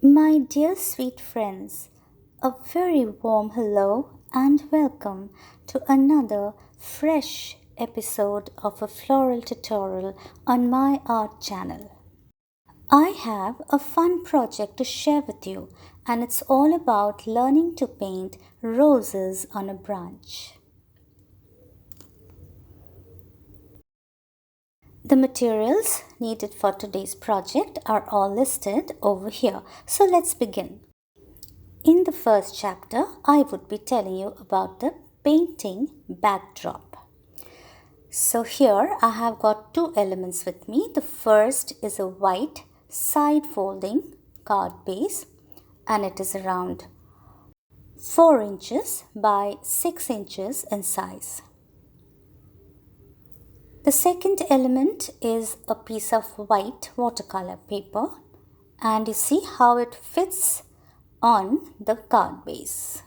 My dear sweet friends, a very warm hello and welcome to another fresh episode of a floral tutorial on my art channel. I have a fun project to share with you, and it's all about learning to paint roses on a branch. The materials needed for today's project are all listed over here, so let's begin. In the first chapter, I would be telling you about the painting backdrop. So here I have got two elements with me. The first is a white side folding card base, and it is around 4 inches by 6 inches in size. The second element is a piece of white watercolor paper, and you see how it fits on the card base.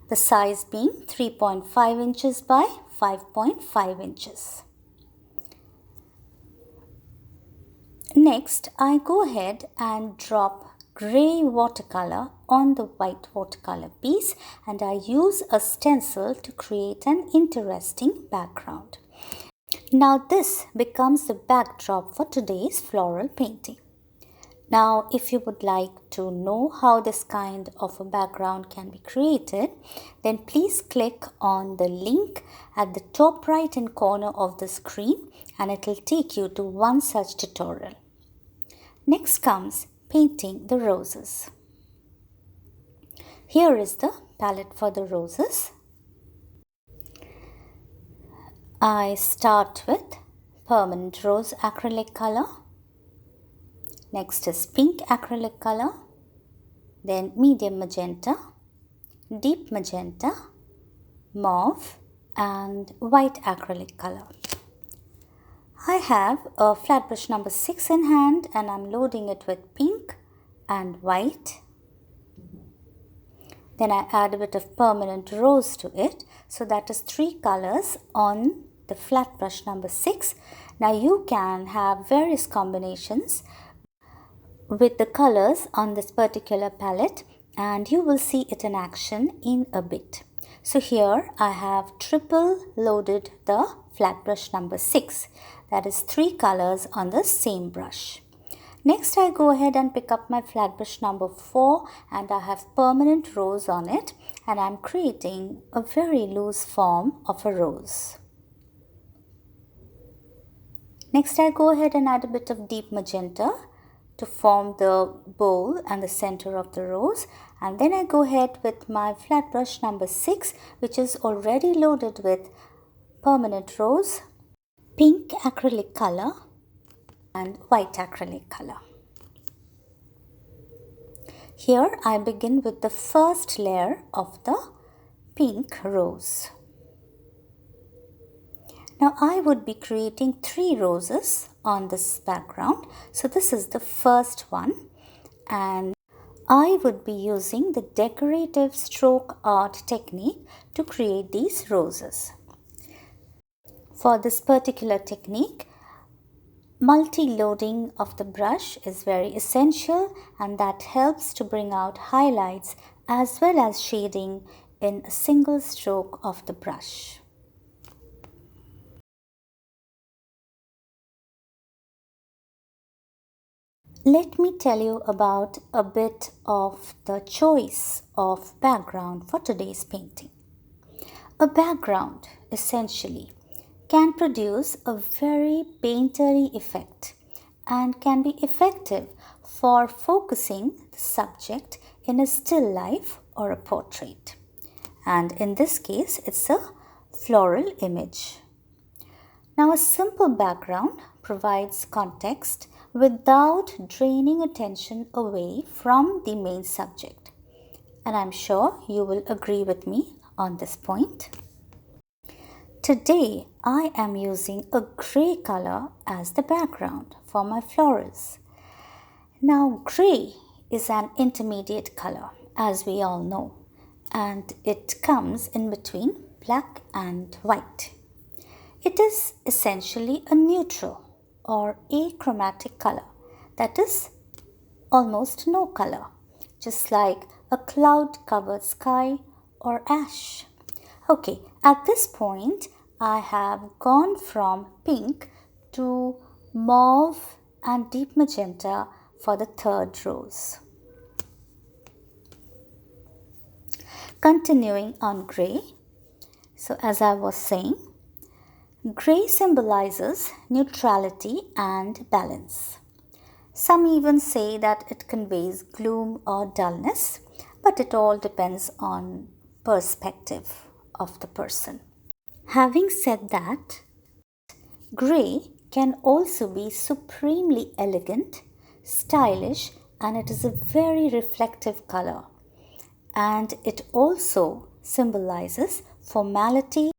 The size being 3.5 inches by 5.5 inches. Next, I go ahead and drop grey watercolor on the white watercolor piece, and I use a stencil to create an interesting background. Now this becomes the backdrop for today's floral painting. Now, if you would like to know how this kind of a background can be created, then please click on the link at the top right hand corner of the screen, and it will take you to one such tutorial. Next comes painting the roses. Here is the palette for the roses. I start with permanent rose acrylic color. Next is pink acrylic color, then medium magenta, deep magenta, mauve and white acrylic color. I have a flat brush number 6 in hand, and I'm loading it with pink and white. Then I add a bit of permanent rose to it, so that is 3 colors on the flat brush number 6. Now you can have various combinations with the colors on this particular palette, and you will see it in action in a bit. So here I have triple loaded the flat brush number 6, that is 3 colors on the same brush. Next I go ahead and pick up my flat brush number 4, and I have permanent rose on it, and I'm creating a very loose form of a rose. Next I go ahead and add a bit of deep magenta to form the bowl and the center of the rose, and then I go ahead with my flat brush number 6, which is already loaded with permanent rose, pink acrylic color and white acrylic color. Here I begin with the first layer of the pink rose. Now I would be creating 3 roses on this background. So this is the first one, and I would be using the decorative stroke art technique to create these roses. For this particular technique, multi-loading of the brush is very essential, and that helps to bring out highlights as well as shading in a single stroke of the brush. Let me tell you about a bit of the choice of background for today's painting. A background essentially can produce a very painterly effect and can be effective for focusing the subject in a still life or a portrait. And in this case, it's a floral image. Now, a simple background provides context without draining attention away from the main subject. And I'm sure you will agree with me on this point. Today, I am using a grey color as the background for my florals. Now, grey is an intermediate color, as we all know, and it comes in between black and white. It is essentially a neutral or achromatic color, that is, almost no color, just like a cloud-covered sky or ash. Okay, at this point, I have gone from pink to mauve and deep magenta for the third rose. Continuing on grey. So as I was saying, grey symbolizes neutrality and balance. Some even say that it conveys gloom or dullness, but it all depends on perspective of the person. Having said that, grey can also be supremely elegant, stylish, and it is a very reflective color. And it also symbolizes formality,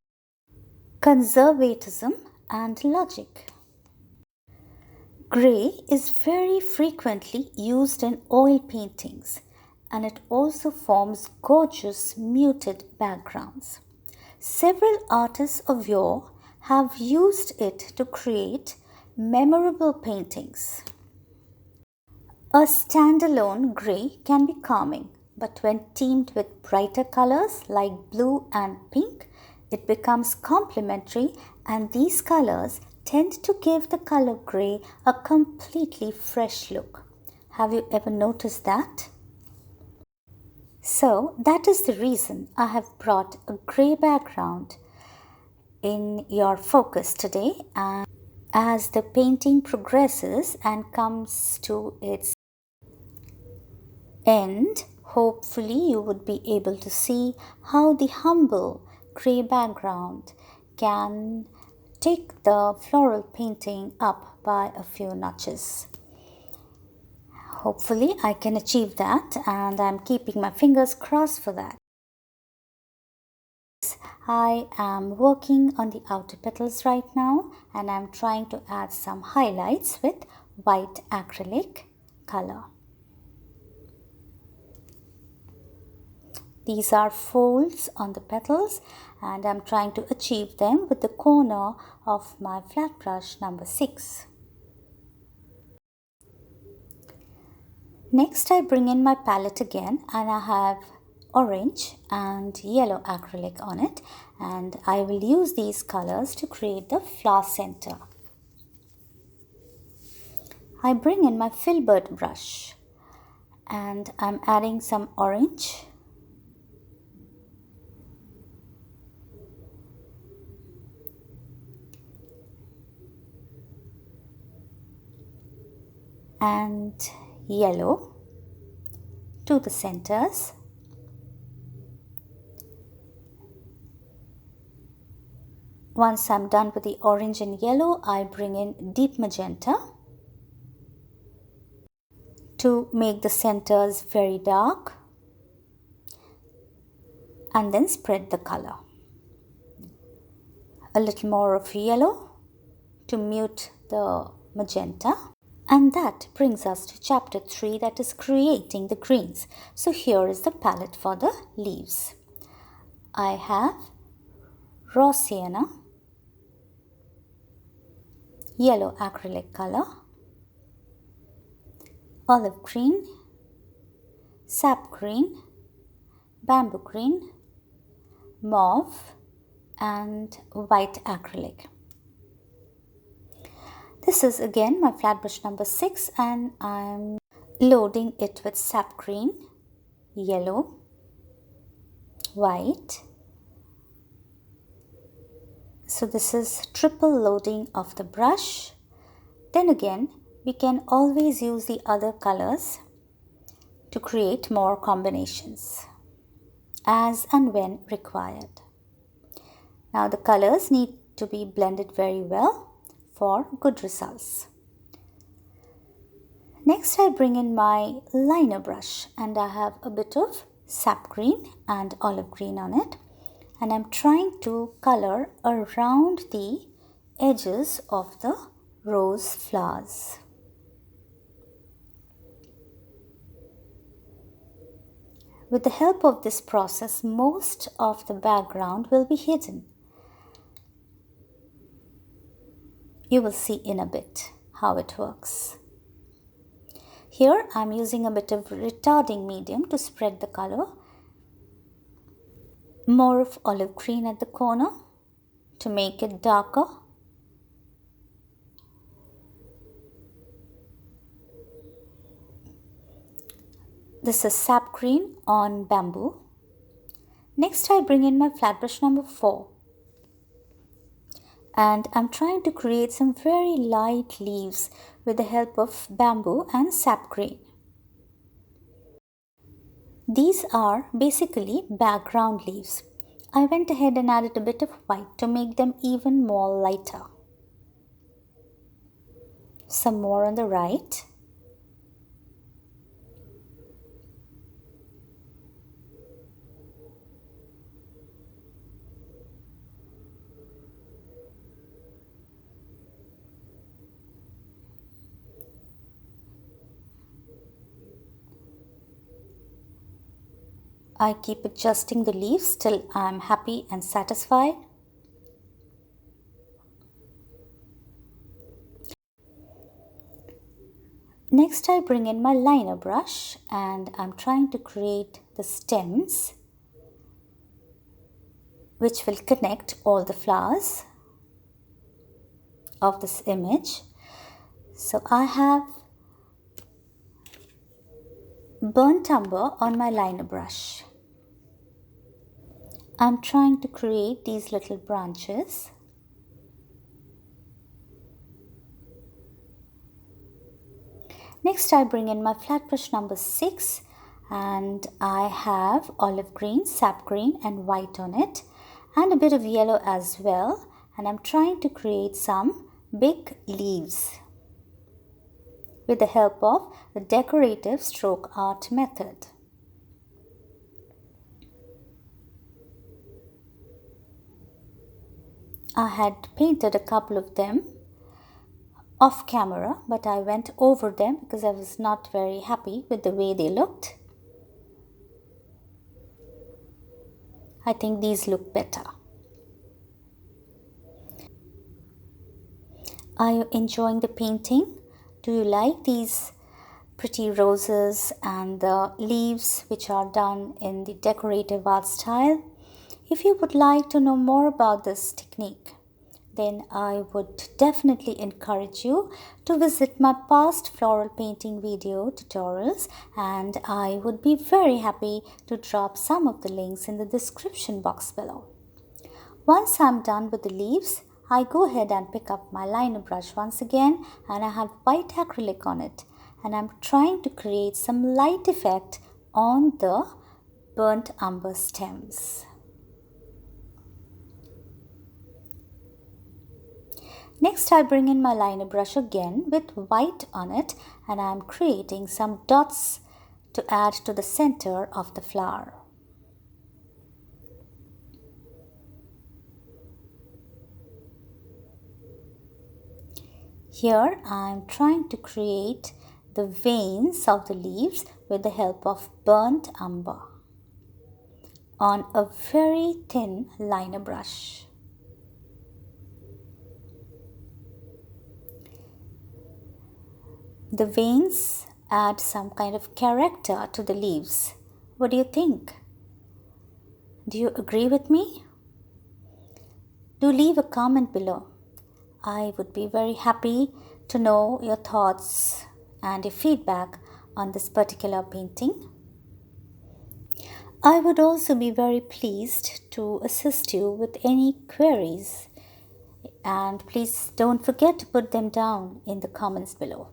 conservatism, and logic. Grey is very frequently used in oil paintings, and it also forms gorgeous muted backgrounds. Several artists of yore have used it to create memorable paintings. A standalone grey can be calming, but when teamed with brighter colors like blue and pink, it becomes complementary, and these colors tend to give the color grey a completely fresh look. Have you ever noticed that? So that is the reason I have brought a grey background in your focus today, and as the painting progresses and comes to its end, hopefully you would be able to see how the humble grey background can take the floral painting up by a few notches. Hopefully I can achieve that, and I'm keeping my fingers crossed for that. I am working on the outer petals right now, and I'm trying to add some highlights with white acrylic color. These are folds on the petals, and I'm trying to achieve them with the corner of my flat brush number 6. Next, I bring in my palette again, and I have orange and yellow acrylic on it, and I will use these colors to create the flower center. I bring in my filbert brush, and I'm adding some orange and yellow to the centers. Once I'm done with the orange and yellow, I bring in deep magenta to make the centers very dark, and then spread the color. A little more of yellow to mute the magenta. And that brings us to chapter 3, that is creating the greens. So here is the palette for the leaves. I have raw sienna, yellow acrylic color, olive green, sap green, bamboo green, mauve, and white acrylic. This is again my flat brush number 6, and I'm loading it with sap green, yellow, white. So this is triple loading of the brush. Then again, we can always use the other colors to create more combinations as and when required. Now the colors need to be blended very well for good results. Next, I bring in my liner brush, and I have a bit of sap green and olive green on it, and I'm trying to color around the edges of the rose flowers. With the help of this process, most of the background will be hidden. You will see in a bit how it works. Here I'm using a bit of retarding medium to spread the color. More of olive green at the corner to make it darker. This is sap green on bamboo. Next I bring in my flat brush number 4. And I'm trying to create some very light leaves with the help of bamboo and sap green. These are basically background leaves. I went ahead and added a bit of white to make them even more lighter. Some more on the right. I keep adjusting the leaves till I'm happy and satisfied. Next I bring in my liner brush and I'm trying to create the stems which will connect all the flowers of this image. So I have burnt umber on my liner brush. I'm trying to create these little branches. Next I bring in my flat brush number 6 and I have olive green, sap green and white on it and a bit of yellow as well, and I'm trying to create some big leaves with the help of the decorative stroke art method. I had painted a couple of them off camera, but I went over them because I was not very happy with the way they looked. I think these look better. Are you enjoying the painting? Do you like these pretty roses and the leaves which are done in the decorative art style? If you would like to know more about this technique, then I would definitely encourage you to visit my past floral painting video tutorials, and I would be very happy to drop some of the links in the description box below. Once I'm done with the leaves, I go ahead and pick up my liner brush once again, and I have white acrylic on it, and I'm trying to create some light effect on the burnt umber stems. Next I bring in my liner brush again with white on it, and I am creating some dots to add to the center of the flower. Here I am trying to create the veins of the leaves with the help of burnt umber on a very thin liner brush. The veins add some kind of character to the leaves. What do you think? Do you agree with me? Do leave a comment below. I would be very happy to know your thoughts and your feedback on this particular painting. I would also be very pleased to assist you with any queries, and please don't forget to put them down in the comments below.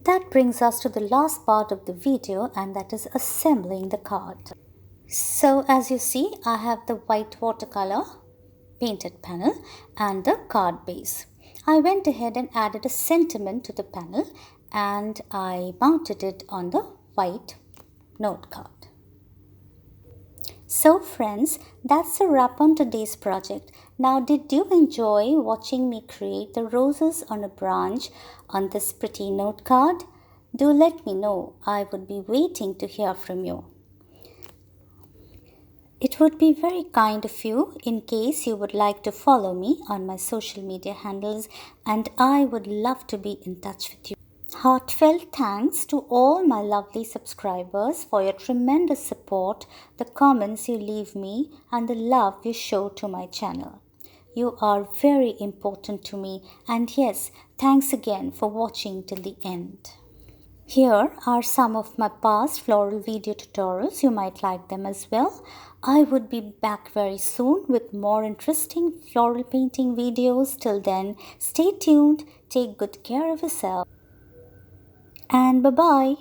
That brings us to the last part of the video, and that is assembling the card. So as you see, I have the white watercolor painted panel and the card base. I went ahead and added a sentiment to the panel and I mounted it on the white note card. So friends, that's a wrap on today's project. Now, did you enjoy watching me create the roses on a branch on this pretty note card? Do let me know. I would be waiting to hear from you. It would be very kind of you in case you would like to follow me on my social media handles, and I would love to be in touch with you. Heartfelt thanks to all my lovely subscribers for your tremendous support, the comments you leave me, and the love you show to my channel. You are very important to me, and yes, thanks again for watching till the end. Here are some of my past floral video tutorials. You might like them as well. I would be back very soon with more interesting floral painting videos. Till then, stay tuned, take good care of yourself, and bye-bye.